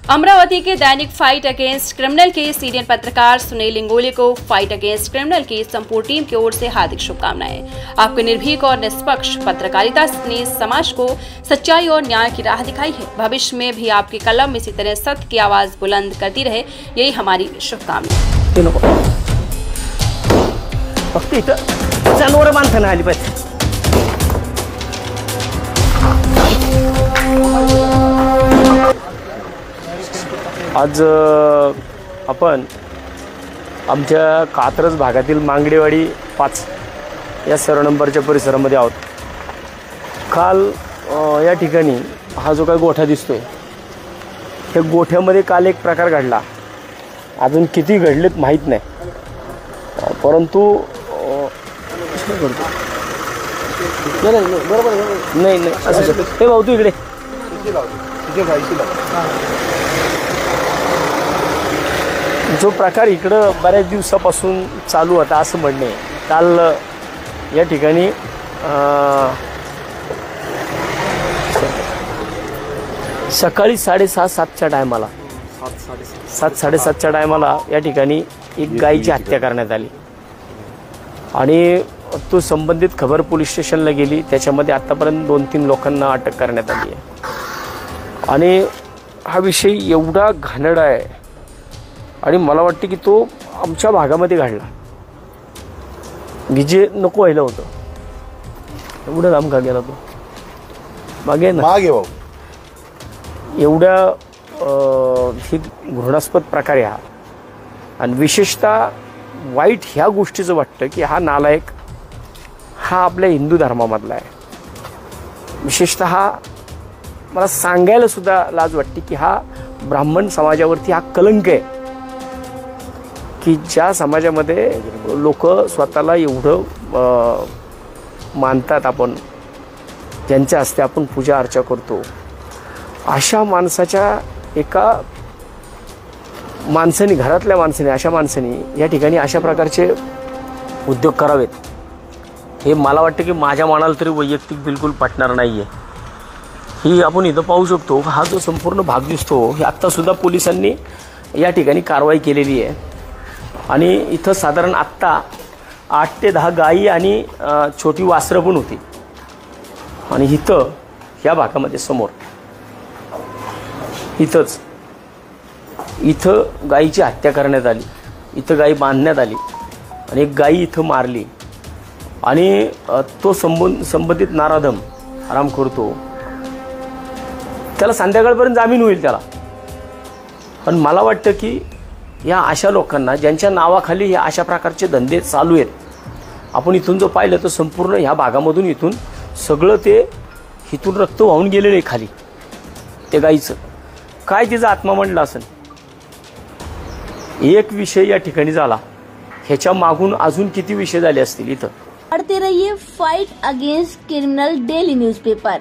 अमरावती के दैनिक fight against criminal के senior पत्रकार सुनील इंगोले को fight against criminal की संपूर्ण टीम की ओर से हार्दिक शुभकामनाएं। आपकी निर्भीक और निष्पक्ष पत्रकारिता ने समाज को सच्चाई और न्याय की राह दिखाई है। भविष्य में भी आपकी कलम इसी तरह सत्य की आवाज बुलंद करती रहे, यही हमारी शुभकामनाएं। आज आपण आमच्या कात्रज भागातील मांगडेवाडी 5 या सर्व नंबरच्या परिसरामध्ये आहोत। काल या ठिकाणी हा जो काही गोठा दिसतोय, त्या गोठ्यामध्ये काल एक प्रकार घडला। अजून किती घडलेत माहीत नाही, परंतु नाही असं हे भाऊ तू इकडे जो प्रकार इकडं बऱ्याच दिवसापासून चालू होता असं म्हणणे, काल या ठिकाणी सकाळी 6:30-7च्या टायमाला 7:30-7:30च्या टायमाला या ठिकाणी एक गायीची हत्या करण्यात आली आणि तो संबंधित खबर पोलीस स्टेशनला गेली। त्याच्यामध्ये आतापर्यंत 2-3 लोकांना अटक करण्यात आली आहे आणि हा विषय एवढा घाणेरडा आहे आणि मला वाटतं की तो आमच्या भागामध्ये घडला, जे नको व्हायला होतं। एवढा लांब का गेला तो? मागे ना मागे भाऊ, एवढ्या ही घृणास्पद प्रकार आहे हा। आणि विशेषतः वाईट ह्या गोष्टीचं वाटतं की हा नालायक हा आपल्या हिंदू धर्मामधला आहे। विशेषतः मला सांगायला सुद्धा लाज वाटते की हा ब्राह्मण समाजावरती हा कलंक आहे की ज्या समाजामध्ये लोक स्वतःला एवढं मानतात, आपण ज्यांच्या हस्ते आपण पूजा अर्चा करतो, अशा माणसाच्या एका माणसाने, घरातल्या माणसाने, अशा माणसाने या ठिकाणी अशा प्रकारचे उद्योग करावेत, हे मला वाटतं की माझ्या मनाला तरी वैयक्तिक बिलकुल पटणार नाही आहे। ही आपण इथं पाहू शकतो, हा जो संपूर्ण भाग दिसतो, हे आत्तासुद्धा पोलिसांनी या ठिकाणी कारवाई केलेली आहे आणि इथं साधारण आत्ता 8 ते 10 गायी आणि छोटी वासरं पण होती आणि इथं या भागामध्ये समोर इथं गायीची हत्या करण्यात आली, इथं गायी बांधण्यात आली आणि एक गायी इथं मारली आणि तो संबंधित नाराधम आराम करतो, त्याला संध्याकाळपर्यंत जामीन होईल त्याला। पण मला वाटतं की या अशा लोकांना ज्यांच्या नावाखाली हे अशा प्रकारचे धंदे चालू आहेत, आपण इथून जो पाहिलं तर संपूर्ण ह्या भागामधून इथून सगळं ते इथून रक्त वाहून गेलेलं आहे खाली। ते गाईचं काय तिचा आत्मा म्हणला असेल, एक विषय या ठिकाणी झाला, ह्याच्या मागून अजून किती विषय झाले असतील इथं। पढ़ते रहिए fight against criminal daily newspaper.